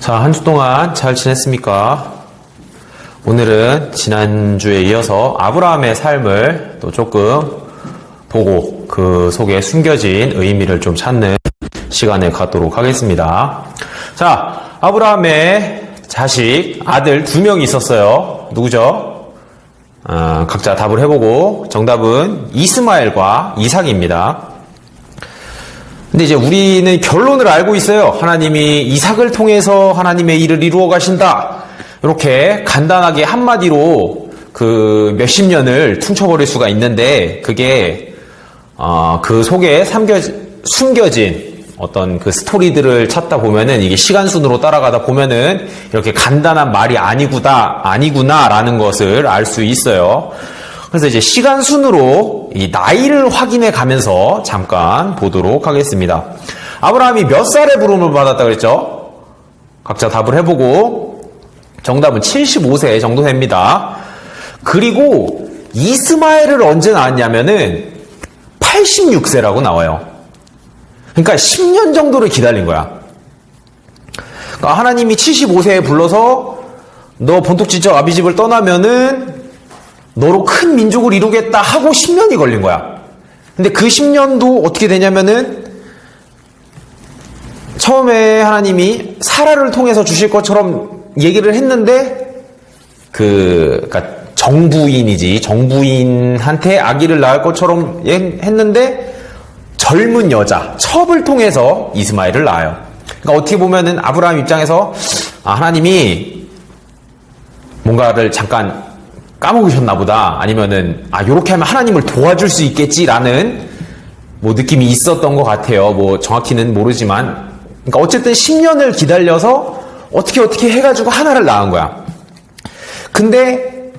자, 한 주 동안 잘 지냈습니까? 오늘은 지난주에 이어서 아브라함의 삶을 또 조금 보고 그 속에 숨겨진 의미를 좀 찾는 시간을 갖도록 하겠습니다. 자, 아브라함의 자식, 아들 2명이 있었어요. 누구죠? 각자 답을 해보고 정답은 이스마엘과 이삭입니다. 근데 이제 우리는 결론을 알고 있어요. 하나님이 이삭을 통해서 하나님의 일을 이루어 가신다. 이렇게 간단하게 한마디로 그 몇십 년을 퉁쳐버릴 수가 있는데 그게 그 속에 숨겨진 어떤 그 스토리들을 찾다 보면은 이게 시간순으로 따라가다 보면은 이렇게 간단한 말이 아니구나라는 것을 알 수 있어요. 그래서 이제 시간순으로 이 나이를 확인해 가면서 잠깐 보도록 하겠습니다. 아브라함이 몇 살에 부름을 받았다 그랬죠? 각자 답을 해보고 정답은 75세 정도 됩니다. 그리고 이스마엘을 언제 낳았냐면은 86세라고 나와요. 그러니까 10년 정도를 기다린 거야. 그러니까 하나님이 75세에 불러서 너 본토지적 아비집을 떠나면은 너로 큰 민족을 이루겠다 하고 10년이 걸린 거야. 근데 그 10년도 어떻게 되냐면은 처음에 하나님이 사라를 통해서 주실 것처럼 얘기를 했는데 그러니까 정부인한테 아기를 낳을 것처럼 했는데 젊은 여자 첩을 통해서 이스마엘을 낳아요. 그러니까 어떻게 보면은 아브라함 입장에서 하나님이 뭔가를 잠깐 까먹으셨나 보다. 아니면은 요렇게 하면 하나님을 도와줄 수 있겠지라는 느낌이 있었던 것 같아요. 정확히는 모르지만. 그러니까 어쨌든 10년을 기다려서 어떻게 해가지고 하나를 낳은 거야. 근데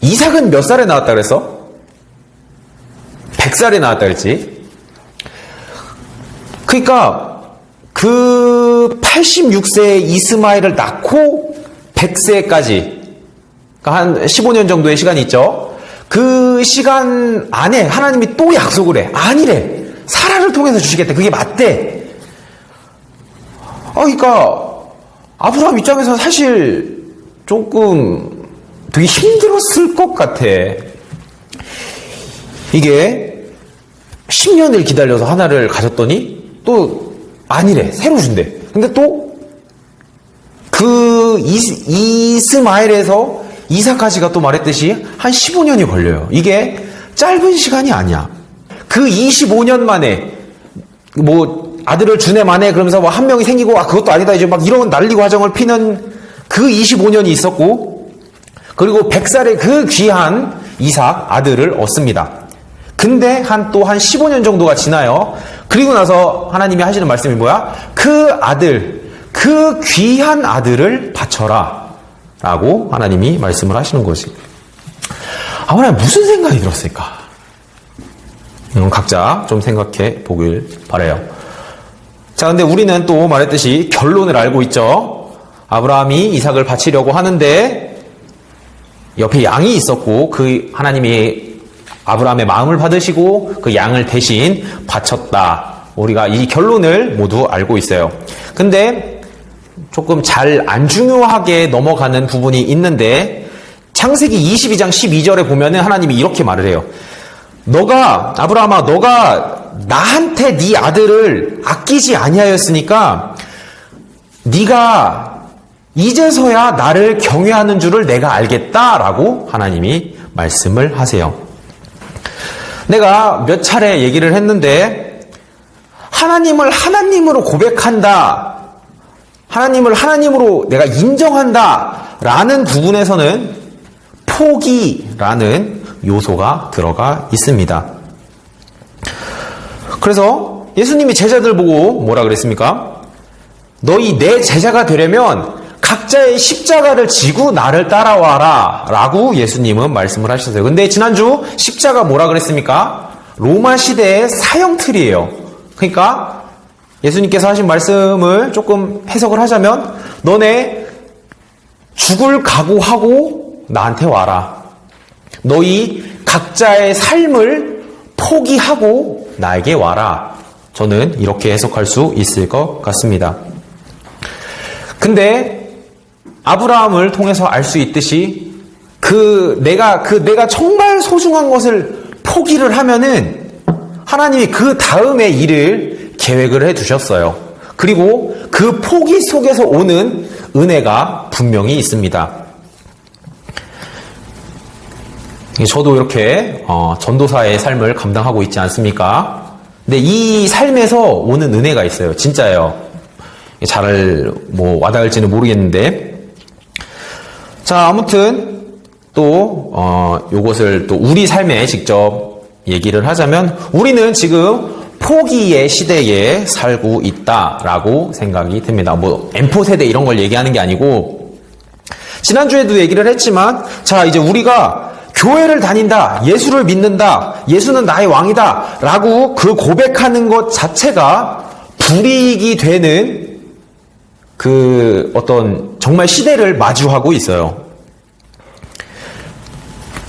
이삭은 몇 살에 낳았다 그랬어? 100살에 낳았다 그랬지. 그러니까 그 86세의 이스마엘을 낳고 100세까지 그러니까 한 15년 정도의 시간이 있죠. 그 시간 안에 하나님이 또 약속을 해. 아니래. 사라를 통해서 주시겠대. 그게 맞대. 그러니까 아브라함 입장에서 사실 조금 되게 힘들었을 것 같아. 이게 10년을 기다려서 하나를 가졌더니 또 아니래. 새로 준대. 근데 또 그 이스마엘에서 이삭까지가 또 말했듯이 한 15년이 걸려요. 이게 짧은 시간이 아니야. 그 25년 만에 아들을 주네 마네 그러면서 한 명이 생기고 그것도 아니다 이제 막 이런 난리 과정을 피는 그 25년이 있었고 그리고 100살의 그 귀한 이삭 아들을 얻습니다. 근데 또 한 15년 정도가 지나요. 그리고 나서 하나님이 하시는 말씀이 뭐야? 그 귀한 아들을 바쳐라 라고 하나님이 말씀을 하시는 거지. 아브라함 무슨 생각이 들었을까? 각자 좀 생각해 보길 바라요. 자, 근데 우리는 또 말했듯이 결론을 알고 있죠. 아브라함이 이삭을 바치려고 하는데 옆에 양이 있었고 그 하나님이 아브라함의 마음을 받으시고 그 양을 대신 바쳤다. 우리가 이 결론을 모두 알고 있어요. 근데 조금 잘 안 중요하게 넘어가는 부분이 있는데 창세기 22장 12절에 보면은 하나님이 이렇게 말을 해요. 아브라함아, 너가 나한테 네 아들을 아끼지 아니하였으니까 네가 이제서야 나를 경외하는 줄을 내가 알겠다라고 하나님이 말씀을 하세요. 내가 몇 차례 얘기를 했는데 하나님을 하나님으로 고백한다. 하나님을 하나님으로 내가 인정한다 라는 부분에서는 포기라는 요소가 들어가 있습니다. 그래서 예수님이 제자들 보고 뭐라 그랬습니까? 너희 내 제자가 되려면 각자의 십자가를 지고 나를 따라와라 라고 예수님은 말씀을 하셨어요. 근데 지난주 십자가 뭐라 그랬습니까? 로마 시대의 사형틀이에요. 그러니까 예수님께서 하신 말씀을 조금 해석을 하자면 너네 죽을 각오하고 나한테 와라. 너희 각자의 삶을 포기하고 나에게 와라. 저는 이렇게 해석할 수 있을 것 같습니다. 근데 아브라함을 통해서 알 수 있듯이 내가 정말 소중한 것을 포기를 하면은 하나님이 그 다음의 일을 계획을 해 두셨어요. 그리고 그 포기 속에서 오는 은혜가 분명히 있습니다. 저도 이렇게 전도사의 삶을 감당하고 있지 않습니까? 근데 이 삶에서 오는 은혜가 있어요. 진짜예요. 잘 와닿을지는 모르겠는데, 자, 아무튼 또 요것을 또 우리 삶에 직접 얘기를 하자면, 우리는 지금 포기의 시대에 살고 있다라고 생각이 듭니다. M4 세대 이런 걸 얘기하는 게 아니고, 지난주에도 얘기를 했지만, 자, 이제 우리가 교회를 다닌다, 예수를 믿는다, 예수는 나의 왕이다 라고 그 고백하는 것 자체가 불이익이 되는 그 어떤 정말 시대를 마주하고 있어요.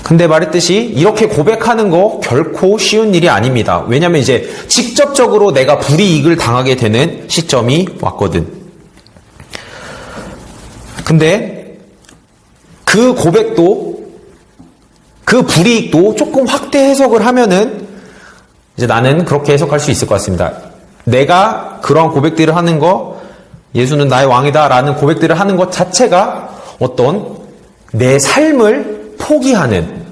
근데 말했듯이 이렇게 고백하는 거 결코 쉬운 일이 아닙니다. 왜냐면 이제 직접적으로 내가 불이익을 당하게 되는 시점이 왔거든. 근데 그 고백도, 그 불이익도 조금 확대 해석을 하면은 이제 나는 그렇게 해석할 수 있을 것 같습니다. 내가 그런 고백들을 하는 거, 예수는 나의 왕이다 라는 고백들을 하는 것 자체가 어떤 내 삶을 포기하는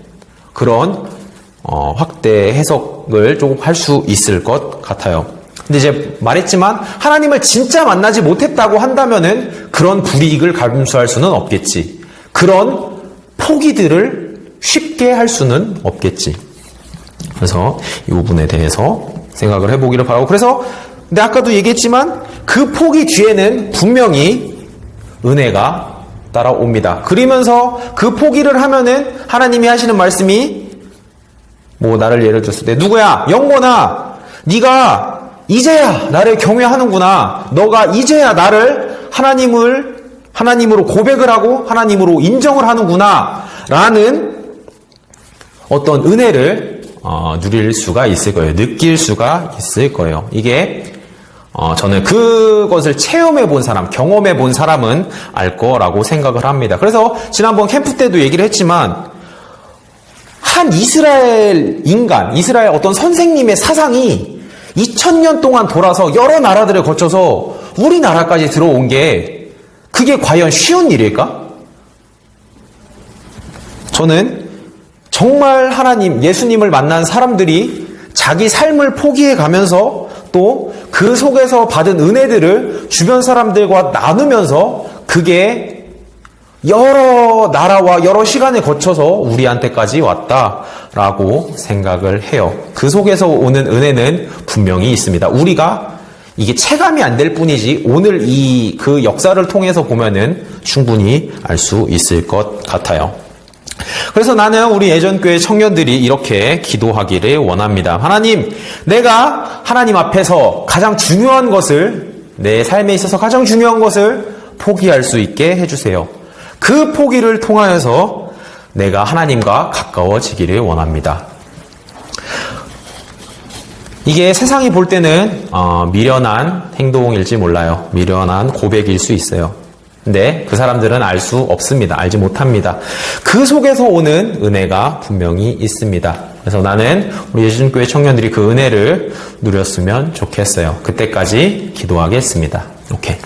그런 확대 해석을 조금 할 수 있을 것 같아요. 근데 이제 말했지만 하나님을 진짜 만나지 못했다고 한다면은 그런 불이익을 감수할 수는 없겠지. 그런 포기들을 쉽게 할 수는 없겠지. 그래서 이 부분에 대해서 생각을 해보기를 바라고, 그래서 근데 아까도 얘기했지만 그 포기 뒤에는 분명히 은혜가 따라옵니다. 그러면서 그 포기를 하면은 하나님이 하시는 말씀이 나를 예를 들었을 때, 누구야? 영곤아, 네가 이제야 나를 경외하는구나. 너가 이제야 나를 하나님으로 고백을 하고 하나님으로 인정을 하는구나 라는 어떤 은혜를 누릴 수가 있을 거예요. 느낄 수가 있을 거예요. 이게 저는 그것을 체험해 본 사람, 경험해 본 사람은 알 거라고 생각을 합니다. 그래서 지난번 캠프 때도 얘기를 했지만, 한 이스라엘 어떤 선생님의 사상이 2000년 동안 돌아서 여러 나라들을 거쳐서 우리나라까지 들어온 게 그게 과연 쉬운 일일까? 저는 정말 예수님을 만난 사람들이 자기 삶을 포기해 가면서 또 그 속에서 받은 은혜들을 주변 사람들과 나누면서 그게 여러 나라와 여러 시간에 거쳐서 우리한테까지 왔다라고 생각을 해요. 그 속에서 오는 은혜는 분명히 있습니다. 우리가 이게 체감이 안 될 뿐이지 오늘 그 역사를 통해서 보면은 충분히 알 수 있을 것 같아요. 그래서 나는 우리 예전교회 청년들이 이렇게 기도하기를 원합니다. 하나님, 내가 하나님 앞에서 가장 중요한 것을, 내 삶에 있어서 가장 중요한 것을 포기할 수 있게 해주세요. 그 포기를 통하여서 내가 하나님과 가까워지기를 원합니다. 이게 세상이 볼 때는 미련한 행동일지 몰라요. 미련한 고백일 수 있어요. 근데 그 사람들은 알 수 없습니다. 알지 못합니다. 그 속에서 오는 은혜가 분명히 있습니다. 그래서 나는 우리 예수님교회 청년들이 그 은혜를 누렸으면 좋겠어요. 그때까지 기도하겠습니다. 오케이.